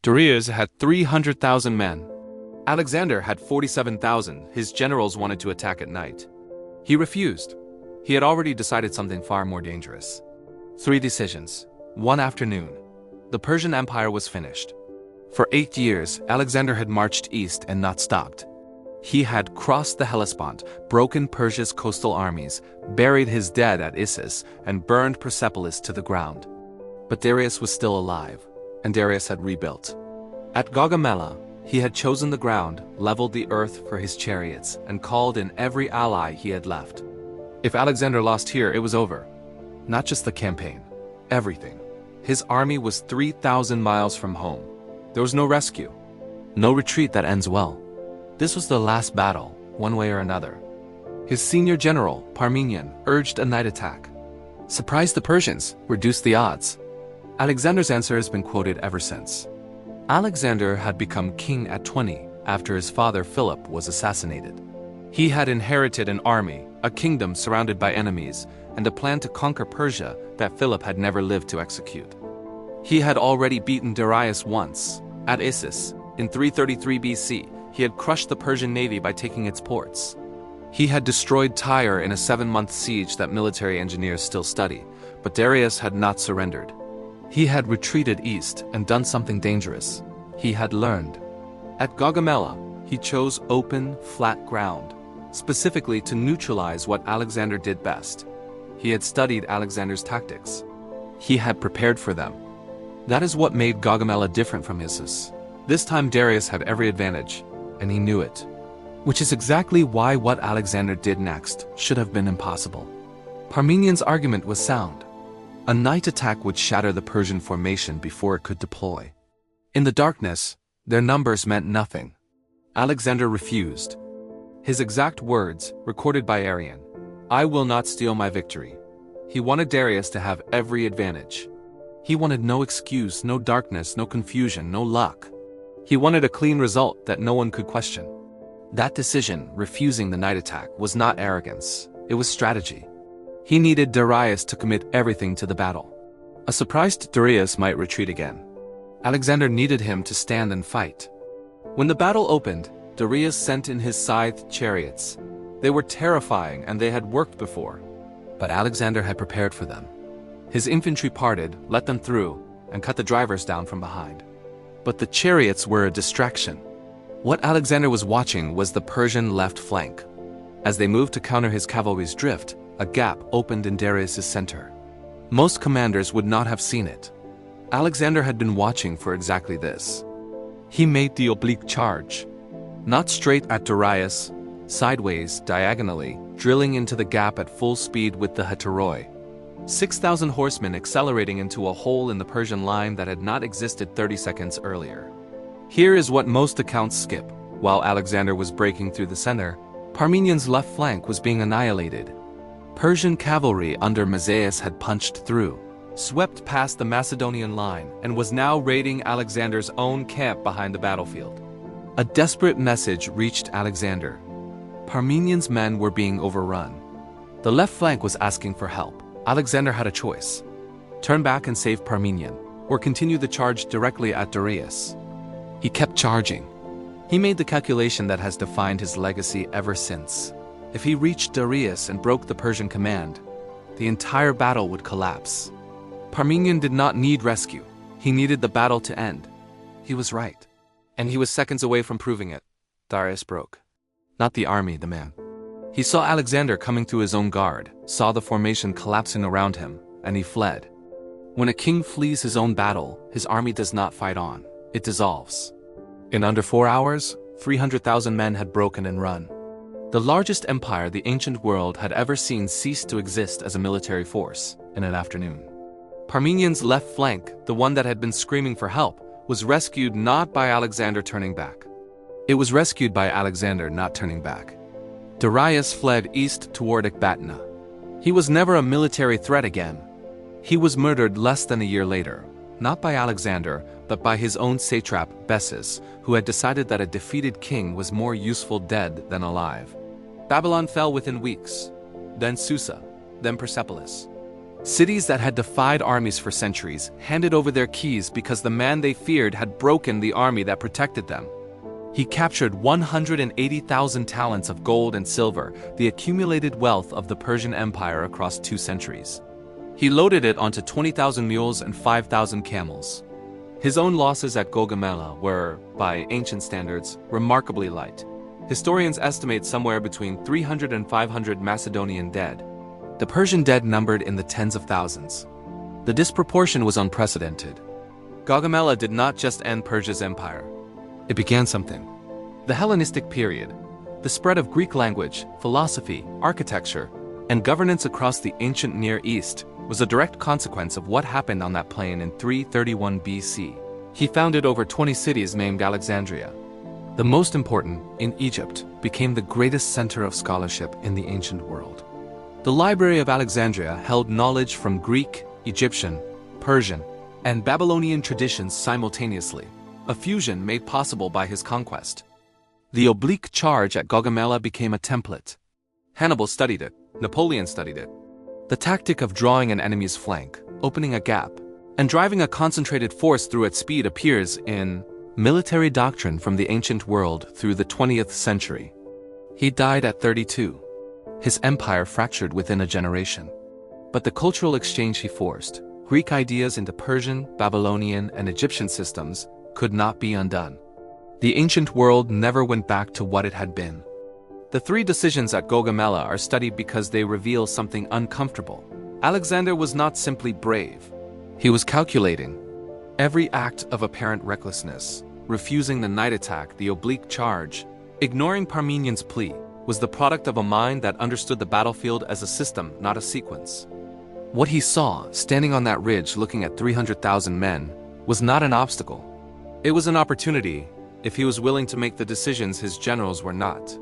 Darius had 300,000 men. Alexander had 47,000. His generals wanted to attack at night. He refused. He had already decided something far more dangerous. 3 decisions. One afternoon. The Persian Empire was finished. For 8 years, Alexander had marched east and not stopped. He had crossed the Hellespont, broken Persia's coastal armies, buried his dead at Issus, and burned Persepolis to the ground. But Darius was still alive, and Darius had rebuilt. At Gaugamela, he had chosen the ground, leveled the earth for his chariots, and called in every ally he had left. If Alexander lost here, it was over. Not just the campaign. Everything. His army was 3,000 miles from home. There was no rescue. No retreat that ends well. This was the last battle, one way or another. His senior general, Parmenion, urged a night attack. Surprise the Persians, reduce the odds. Alexander's answer has been quoted ever since. Alexander had become king at 20 after his father Philip was assassinated. He had inherited an army, a kingdom surrounded by enemies, and a plan to conquer Persia that Philip had never lived to execute. He had already beaten Darius once, at Issus, in 333 BC. He had crushed the Persian navy by taking its ports. He had destroyed Tyre in a 7-month siege that military engineers still study, but Darius had not surrendered. He had retreated east and done something dangerous. He had learned. At Gaugamela, he chose open, flat ground, specifically to neutralize what Alexander did best. He had studied Alexander's tactics. He had prepared for them. That is what made Gaugamela different from Issus. This time Darius had every advantage, and he knew it. Which is exactly why what Alexander did next should have been impossible. Parmenion's argument was sound. A night attack would shatter the Persian formation before it could deploy. In the darkness, their numbers meant nothing. Alexander refused. His exact words, recorded by Arrian, "I will not steal my victory." He wanted Darius to have every advantage. He wanted no excuse, no darkness, no confusion, no luck. He wanted a clean result that no one could question. That decision, refusing the night attack, was not arrogance. It was strategy. He needed Darius to commit everything to the battle. A surprised Darius might retreat again. Alexander needed him to stand and fight. When the battle opened, Darius sent in his scythed chariots. They were terrifying and they had worked before. But Alexander had prepared for them. His infantry parted, let them through, and cut the drivers down from behind. But the chariots were a distraction. What Alexander was watching was the Persian left flank. As they moved to counter his cavalry's drift, a gap opened in Darius's center. Most commanders would not have seen it. Alexander had been watching for exactly this. He made the oblique charge. Not straight at Darius, sideways, diagonally, drilling into the gap at full speed with the heteroi. 6,000 horsemen accelerating into a hole in the Persian line that had not existed 30 seconds earlier. Here is what most accounts skip. While Alexander was breaking through the center, Parmenion's left flank was being annihilated. Persian cavalry under Mazaeus had punched through, swept past the Macedonian line, and was now raiding Alexander's own camp behind the battlefield. A desperate message reached Alexander. Parmenion's men were being overrun. The left flank was asking for help. Alexander had a choice. Turn back and save Parmenion, or continue the charge directly at Darius. He kept charging. He made the calculation that has defined his legacy ever since. If he reached Darius and broke the Persian command, the entire battle would collapse. Parmenion did not need rescue. He needed the battle to end. He was right. And he was seconds away from proving it. Darius broke. Not the army, the man. He saw Alexander coming through his own guard, saw the formation collapsing around him, and he fled. When a king flees his own battle, his army does not fight on. It dissolves. In under 4 hours, 300,000 men had broken and run. The largest empire the ancient world had ever seen ceased to exist as a military force in an afternoon. Parmenion's left flank, the one that had been screaming for help, was rescued not by Alexander turning back. It was rescued by Alexander not turning back. Darius fled east toward Ecbatana. He was never a military threat again. He was murdered less than a year later, not by Alexander, but by his own satrap, Bessus, who had decided that a defeated king was more useful dead than alive. Babylon fell within weeks, then Susa, then Persepolis. Cities that had defied armies for centuries handed over their keys because the man they feared had broken the army that protected them. He captured 180,000 talents of gold and silver, the accumulated wealth of the Persian Empire across 2 centuries. He loaded it onto 20,000 mules and 5,000 camels. His own losses at Gaugamela were, by ancient standards, remarkably light. Historians estimate somewhere between 300 and 500 Macedonian dead. The Persian dead numbered in the tens of thousands. The disproportion was unprecedented. Gaugamela did not just end Persia's empire. It began something. The Hellenistic period, the spread of Greek language, philosophy, architecture, and governance across the ancient Near East, was a direct consequence of what happened on that plain in 331 BC. He founded over 20 cities named Alexandria. The most important, in Egypt, became the greatest center of scholarship in the ancient world. The Library of Alexandria held knowledge from Greek, Egyptian, Persian, and Babylonian traditions simultaneously, a fusion made possible by his conquest. The oblique charge at Gaugamela became a template. Hannibal studied it, Napoleon studied it. The tactic of drawing an enemy's flank, opening a gap, and driving a concentrated force through at speed appears in military doctrine from the ancient world through the 20th century. He died at 32. His empire fractured within a generation. But the cultural exchange he forced, Greek ideas into Persian, Babylonian, and Egyptian systems, could not be undone. The ancient world never went back to what it had been. The 3 decisions at Gaugamela are studied because they reveal something uncomfortable. Alexander was not simply brave. He was calculating. Every act of apparent recklessness, refusing the night attack, the oblique charge, ignoring Parmenian's plea, was the product of a mind that understood the battlefield as a system, not a sequence. What he saw, standing on that ridge looking at 300,000 men, was not an obstacle. It was an opportunity, if he was willing to make the decisions his generals were not.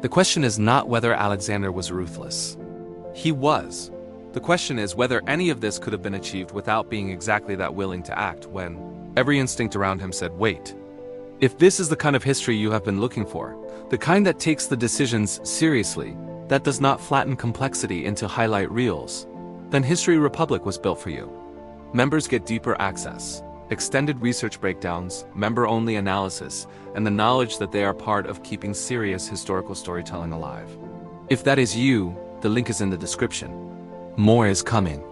The question is not whether Alexander was ruthless. He was. The question is whether any of this could have been achieved without being exactly that willing to act when every instinct around him said, wait. If this is the kind of history you have been looking for, the kind that takes the decisions seriously, that does not flatten complexity into highlight reels, then History Republic was built for you. Members get deeper access, extended research breakdowns, member-only analysis, and the knowledge that they are part of keeping serious historical storytelling alive. If that is you, the link is in the description. More is coming.